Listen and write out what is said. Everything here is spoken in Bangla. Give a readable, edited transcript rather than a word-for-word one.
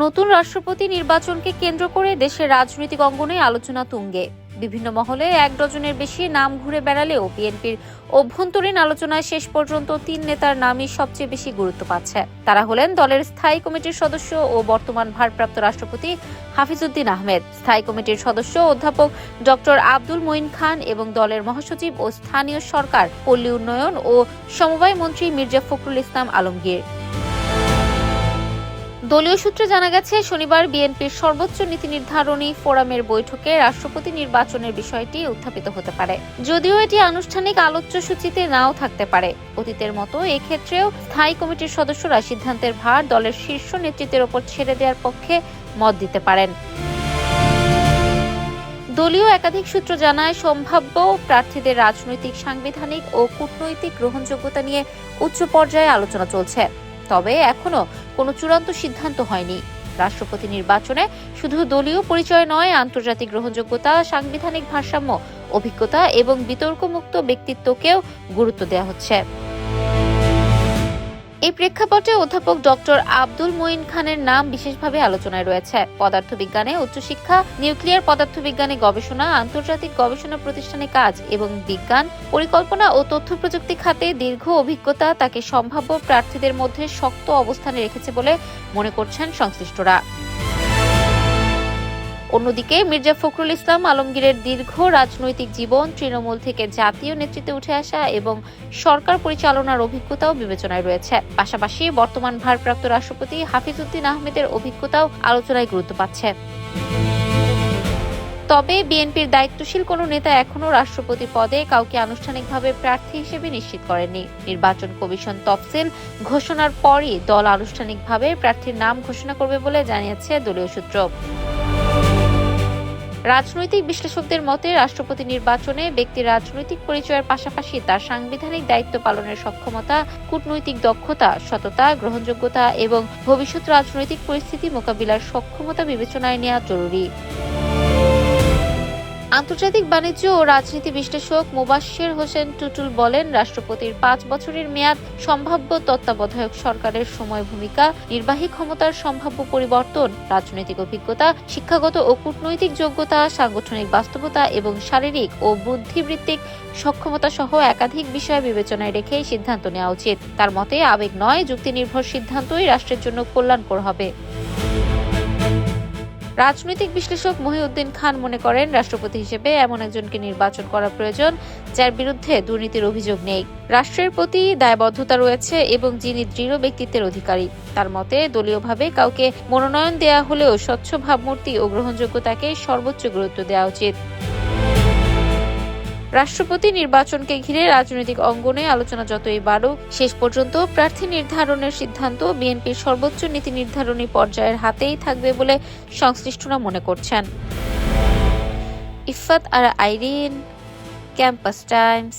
নতুন রাষ্ট্রপতি নির্বাচনকে কেন্দ্র করে দেশের রাজনৈতিক অঙ্গনে আলোচনা তুঙ্গে। বিভিন্ন মহলে ১ ডজনের বেশি নাম ঘুরে বেড়ালেও বিএনপির অভ্যন্তরীণ আলোচনায় শেষ পর্যন্ত ৩ নেতার নামই সবচেয়ে বেশি গুরুত্ব পাচ্ছে। তারা হলেন দলের স্থায়ী কমিটির সদস্য ও বর্তমান ভারপ্রাপ্ত রাষ্ট্রপতি হাফিজউদ্দিন আহমেদ, স্থায়ী কমিটির সদস্য অধ্যাপক ডক্টর আব্দুল মঈন খান এবং দলের মহাসচিব ও স্থানীয় সরকার, পল্লী উন্নয়ন ও সমবায় মন্ত্রী মির্জা ফখরুল ইসলাম আলমগীর। দলীয় সূত্রে জানা গেছে, শনিবার বিএনপির সর্বোচ্চ নীতি নির্ধারণী ফোরামের বৈঠকে রাষ্ট্রপতি নির্বাচনের বিষয়টি উত্থাপিত হতে পারে। যদিও এটি আনুষ্ঠানিক আলোচ্য সূচিতে নাও থাকতে পারে। অতীতের মতো এক্ষেত্রেও স্থায়ী কমিটির সদস্যরা সিদ্ধান্তের ভার দলের শীর্ষ নেতৃত্বের ওপর ছেড়ে দেওয়ার পক্ষে মত দিতে পারেন। দলীয় একাধিক সূত্র জানায়, সম্ভাব্য প্রার্থীদের রাজনৈতিক, সাংবিধানিক ও কূটনৈতিক গ্রহণযোগ্যতা নিয়ে উচ্চ পর্যায়ে আলোচনা চলছে। তবে এখনো কোনো চূড়ান্ত সিদ্ধান্ত হয়নি। রাষ্ট্রপতি নির্বাচনে শুধু দলীয় পরিচয় নয়, আন্তর্জাতিক গ্রহণযোগ্যতা, সাংবিধানিক ভারসাম্য, অভিজ্ঞতা এবং বিতর্কমুক্ত ব্যক্তিত্বকেও গুরুত্ব দেওয়া হচ্ছে। এই প্রেক্ষাপটে অধ্যাপক ডক্টর আব্দুল মঈন খানের নাম বিশেষভাবে আলোচনায় রয়েছে। পদার্থবিজ্ঞানে উচ্চশিক্ষা, নিউক্লিয়ার পদার্থবিজ্ঞানে গবেষণা, আন্তর্জাতিক গবেষণা প্রতিষ্ঠানে কাজ এবং বিজ্ঞান, পরিকল্পনা ও তথ্য প্রযুক্তি খাতে দীর্ঘ অভিজ্ঞতা তাকে সম্ভাব্য প্রার্থীদের মধ্যে শক্ত অবস্থানে রেখেছে বলে মনে করছেন সংশ্লিষ্টরা। অন্যদিকে মির্জা ফখরুল ইসলাম আলমগীরের দীর্ঘ রাজনৈতিক জীবন, তৃণমূল থেকে জাতীয় নেতৃত্বে উঠে আসা এবং সরকার পরিচালনার অভিজ্ঞতাও বিবেচনায় রয়েছে। পাশাপাশি বর্তমান ভারপ্রাপ্ত রাষ্ট্রপতি হাফিজউদ্দিন আহমেদের অভিজ্ঞতাও আলোচনায় গুরুত্ব পাচ্ছে। তবে বিএনপির দায়িত্বশীল কোনো নেতা এখনো রাষ্ট্রপতি পদে কাউকে আনুষ্ঠানিকভাবে প্রার্থী হিসেবে নিশ্চিত করেননি। নির্বাচন কমিশন তফসিল ঘোষণার পরই দল আনুষ্ঠানিকভাবে প্রার্থীর নাম ঘোষণা করবে বলে জানিয়েছে দলীয় সূত্র। রাজনৈতিক বিশ্লেষকদের মতে, রাষ্ট্রপতি নির্বাচনে ব্যক্তির রাজনৈতিক পরিচয়ের পাশাপাশি তার সাংবিধানিক দায়িত্ব পালনের সক্ষমতা, কূটনৈতিক দক্ষতা, সততা, গ্রহণযোগ্যতা এবং ভবিষ্যৎ রাজনৈতিক পরিস্থিতি মোকাবিলার সক্ষমতা বিবেচনায় নেওয়া জরুরি। আন্তর্জাতিক বাণিজ্য ও রাজনীতি বিশ্লেষক মোবাশ্বের হোসেন টুটুল বলেন, রাষ্ট্রপতির ৫ বছরের মেয়াদ, সম্ভাব্য তত্ত্বাবধায়ক সরকারের সময়, ভূমিকা, নির্বাহী ক্ষমতার সম্ভাব্য পরিবর্তন, রাজনৈতিক অভিজ্ঞতা, শিক্ষাগত ও কূটনৈতিক যোগ্যতা, সাংগঠনিক বাস্তবতা এবং শারীরিক ও বুদ্ধিবৃত্তিক সক্ষমতা সহ একাধিক বিষয় বিবেচনায় রেখেই সিদ্ধান্ত নেওয়া উচিত। তার মতে, আবেগ নয়, যুক্তিনির্ভর সিদ্ধান্তই রাষ্ট্রের জন্য কল্যাণকর হবে। রাজনৈতিক বিশ্লেষক মহিউদ্দিন খান মনে করেন, রাষ্ট্রপতি হিসেবে এমন একজনকে নির্বাচন করা প্রয়োজন যার বিরুদ্ধে দুর্নীতির অভিযোগ নেই, রাষ্ট্রের প্রতি দায়বদ্ধতা রয়েছে এবং যিনি দৃঢ় ব্যক্তিত্বের অধিকারী। তার মতে, দলীয়ভাবে কাউকে মনোনয়ন দেয়া হলেও স্বচ্ছ ভাবমূর্তি ও গ্রহণযোগ্যতাকে সর্বোচ্চ গুরুত্ব দেওয়া উচিত। রাষ্ট্রপতি নির্বাচনকে ঘিরে রাজনৈতিক অঙ্গনে আলোচনা যতই বাড়ুক, শেষ পর্যন্ত প্রার্থী নির্ধারণের সিদ্ধান্ত বিএনপির সর্বোচ্চ নীতি নির্ধারণী পর্যায়ের হাতেই থাকবে বলে সংশ্লিষ্টরা মনে করছেন। ইফাত আরা আইরিন, ক্যাম্পাস টাইমস।